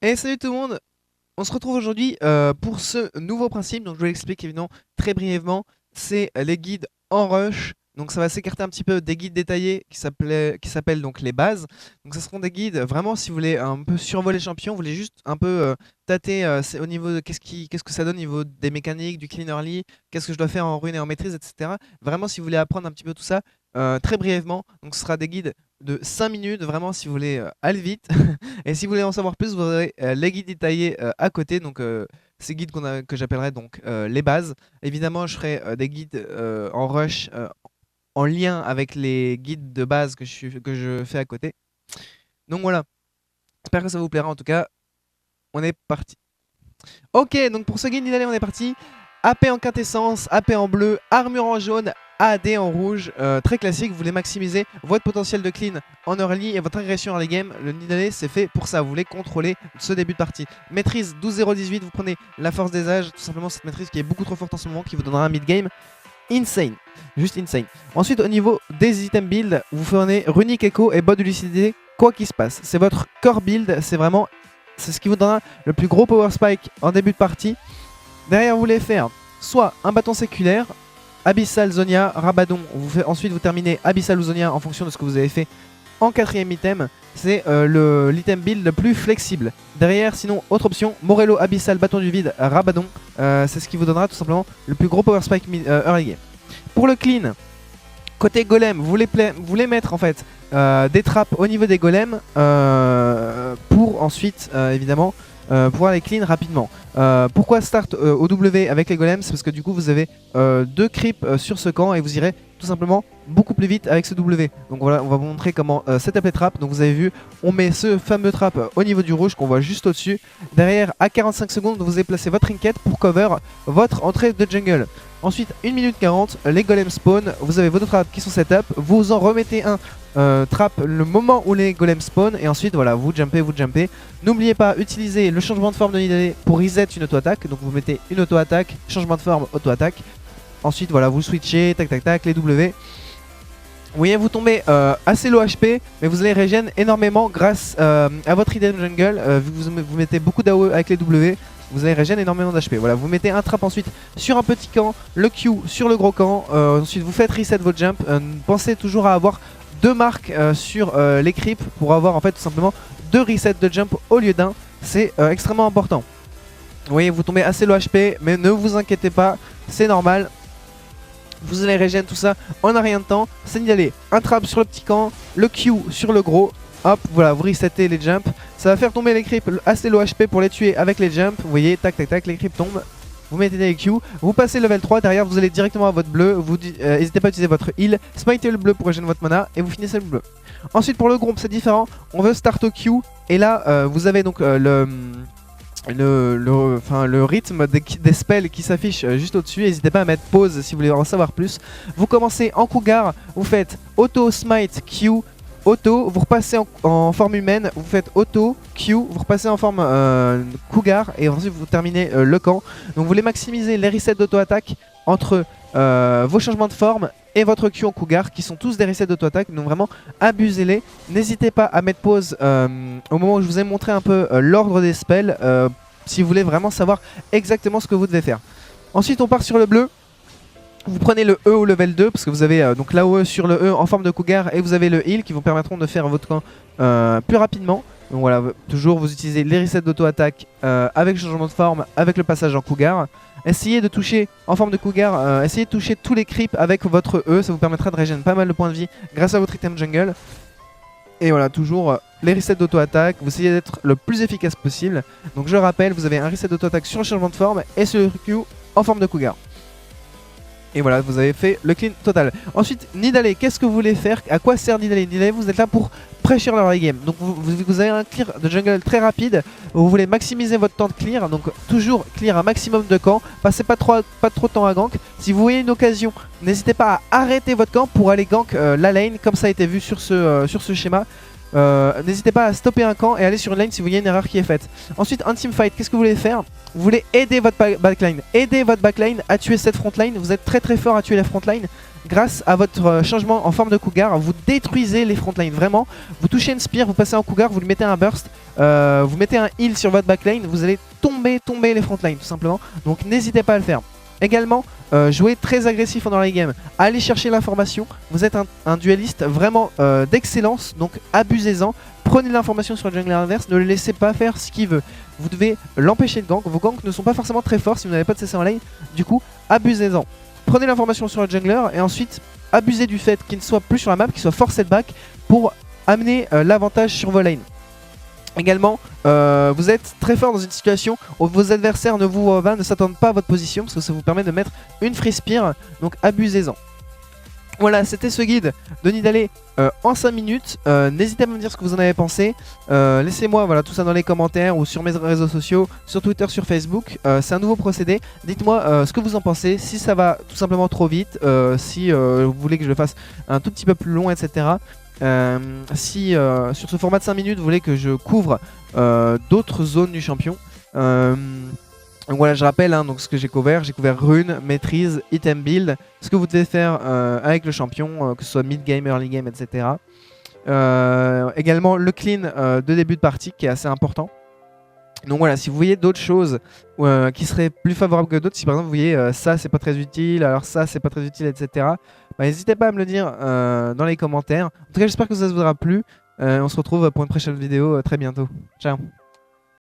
Et salut tout le monde, on se retrouve aujourd'hui pour ce nouveau principe, donc je vous l'explique évidemment très brièvement, c'est les guides en rush, donc ça va s'écarter un petit peu des guides détaillés qui s'appellent donc les bases, donc ce seront des guides vraiment si vous voulez un peu survoler les champions, vous voulez juste un peu tâter au niveau de qu'est-ce que ça donne au niveau des mécaniques, du clean early, qu'est-ce que je dois faire en rune et en maîtrise, etc. Vraiment si vous voulez apprendre un petit peu tout ça, très brièvement, donc ce sera des guides de 5 minutes, vraiment si vous voulez aller vite. Et si vous voulez en savoir plus, vous aurez les guides détaillés à côté, donc ces guides que j'appellerai donc les bases. Évidemment, je ferai des guides en rush en lien avec les guides de base que je fais à côté. Donc voilà, j'espère que ça vous plaira en tout cas. On est parti. Ok, donc pour ce guide d'année, on est parti. AP en quintessence, AP en bleu, armure en jaune, AD en rouge, très classique. Vous voulez maximiser votre potentiel de clean en early et votre agression early game. Le Nidalee c'est fait pour ça, vous voulez contrôler ce début de partie. Maîtrise 12-0-18, vous prenez la force des âges, tout simplement cette maîtrise qui est beaucoup trop forte en ce moment, qui vous donnera un mid game insane, juste insane. Ensuite au niveau des items build, vous prenez Runic Echo et Bot de lucidité, quoi qu'il se passe. C'est votre core build, c'est ce qui vous donnera le plus gros power spike en début de partie. Derrière, vous voulez faire soit un bâton séculaire, Abyssal, Zonia, Rabadon. Ensuite, vous terminez Abyssal ou Zonia en fonction de ce que vous avez fait en quatrième item. C'est l'item build le plus flexible. Derrière, sinon, autre option, Morello, Abyssal, Bâton du Vide, Rabadon. C'est ce qui vous donnera tout simplement le plus gros power spike early game. Pour le clean, côté golem, vous voulez mettre en fait des trappes au niveau des golems pour ensuite, évidemment, pouvoir les clean rapidement. Pourquoi start au W avec les golems? C'est parce que du coup vous avez 2 creeps sur ce camp et vous irez tout simplement beaucoup plus vite avec ce W. Donc voilà, on va vous montrer comment setup les traps. Donc vous avez vu, on met ce fameux trap au niveau du rouge qu'on voit juste au-dessus. Derrière, à 45 secondes, vous avez placé votre trinket pour cover votre entrée de jungle. Ensuite, 1 minute 40, les golems spawn, vous avez vos 2 traps qui sont setup, vous en remettez un trap le moment où les golems spawn et ensuite voilà, vous jumpez. N'oubliez pas, utilisez le changement de forme de Nidalee pour reset une auto-attaque, donc vous mettez une auto-attaque, changement de forme, auto-attaque. Ensuite voilà, vous switchez, tac tac tac, les W. Vous voyez, vous tombez assez low HP, mais vous allez régène énormément grâce à votre item jungle, vu que vous mettez beaucoup d'AOE avec les W. Vous allez régène énormément d'HP. Voilà, vous mettez un trap ensuite sur un petit camp, le Q sur le gros camp. Ensuite, vous faites reset votre jump. Pensez toujours à avoir 2 marques sur les creeps pour avoir en fait tout simplement 2 resets de jump au lieu d'un. C'est extrêmement important. Vous voyez, vous tombez assez low HP, mais ne vous inquiétez pas, c'est normal. Vous allez régène tout ça en un rien de temps. C'est Nidalee. Un trap sur le petit camp, le Q sur le gros. Hop, voilà, vous resettez les jumps. Ça va faire tomber les creeps assez low HP pour les tuer avec les jumps. Vous voyez, tac tac tac, les creeps tombent. Vous mettez des Q, vous passez level 3, derrière vous allez directement à votre bleu. Vous n'hésitez pas à utiliser votre heal, smitez le bleu pour régénérer votre mana et vous finissez le bleu. Ensuite pour le groupe c'est différent, on veut start au Q. Et là vous avez donc le rythme des spells qui s'affiche juste au-dessus. N'hésitez pas à mettre pause si vous voulez en savoir plus. Vous commencez en cougar, vous faites auto, smite, Q, auto, vous repassez en forme humaine, vous faites auto, Q, vous repassez en forme cougar et ensuite vous terminez le camp. Donc vous voulez maximiser les resets d'auto-attaque entre vos changements de forme et votre Q en cougar qui sont tous des resets d'auto-attaque, donc vraiment abusez-les. N'hésitez pas à mettre pause au moment où je vous ai montré un peu l'ordre des spells si vous voulez vraiment savoir exactement ce que vous devez faire. Ensuite on part sur le bleu. Vous prenez le E au level 2 parce que vous avez donc l'AOE sur le E en forme de cougar et vous avez le heal qui vous permettront de faire votre camp plus rapidement. Donc voilà, toujours vous utilisez les resets d'auto-attaque avec le changement de forme, avec le passage en cougar. Essayez de toucher en forme de cougar, essayez de toucher tous les creeps avec votre E, ça vous permettra de régénérer pas mal de points de vie grâce à votre item jungle. Et voilà, toujours les resets d'auto-attaque, vous essayez d'être le plus efficace possible. Donc je rappelle, vous avez un reset d'auto-attaque sur le changement de forme et sur le Q en forme de cougar. Et voilà, vous avez fait le clean total. Ensuite, Nidalee, qu'est-ce que vous voulez faire? À quoi sert Nidalee? Nidalee, vous êtes là pour pressure leur game. Donc vous avez un clear de jungle très rapide. Vous voulez maximiser votre temps de clear. Donc toujours clear un maximum de camps. Passez pas trop de temps à gank. Si vous voyez une occasion, n'hésitez pas à arrêter votre camp pour aller gank la lane, comme ça a été vu sur ce schéma. N'hésitez pas à stopper un camp et aller sur une lane si vous voyez une erreur qui est faite. Ensuite, un teamfight, qu'est-ce que vous voulez faire? Vous voulez aider votre backline. Aider votre backline à tuer cette frontline. Vous êtes très très fort à tuer la frontline. grâce à votre changement en forme de cougar, vous détruisez les frontlines. Vraiment, vous touchez une spear, vous passez en cougar, vous lui mettez un burst, vous mettez un heal sur votre backline, vous allez tomber les frontlines tout simplement. Donc n'hésitez pas à le faire. Également, jouez très agressif pendant les games. Allez chercher l'information. Vous êtes un dueliste vraiment d'excellence, donc abusez-en. Prenez l'information sur le jungler adverse, ne le laissez pas faire ce qu'il veut. Vous devez l'empêcher de gank. Vos ganks ne sont pas forcément très forts si vous n'avez pas de CC en lane. Du coup, abusez-en. Prenez l'information sur le jungler et ensuite abusez du fait qu'il ne soit plus sur la map, qu'il soit forced back pour amener l'avantage sur vos lanes. Également, vous êtes très fort dans une situation où vos adversaires ne s'attendent pas à votre position parce que ça vous permet de mettre une free spear, donc abusez-en. Voilà, c'était ce guide de Nidalee en 5 minutes. N'hésitez pas à me dire ce que vous en avez pensé. Laissez-moi voilà, tout ça dans les commentaires ou sur mes réseaux sociaux, sur Twitter, sur Facebook. C'est un nouveau procédé. Dites-moi ce que vous en pensez, si ça va tout simplement trop vite, si vous voulez que je le fasse un tout petit peu plus long, etc. Si sur ce format de 5 minutes vous voulez que je couvre d'autres zones du champion. Donc voilà, je rappelle donc ce que j'ai couvert rune, maîtrise, item build, ce que vous devez faire avec le champion, que ce soit mid game, early game, etc. Également le clean de début de partie qui est assez important. Donc voilà, si vous voyez d'autres choses qui seraient plus favorables que d'autres, si par exemple vous voyez ça c'est pas très utile, alors ça c'est pas très utile, etc. Bah, n'hésitez pas à me le dire dans les commentaires. En tout cas j'espère que ça vous aura plu. On se retrouve pour une prochaine vidéo très bientôt. Ciao.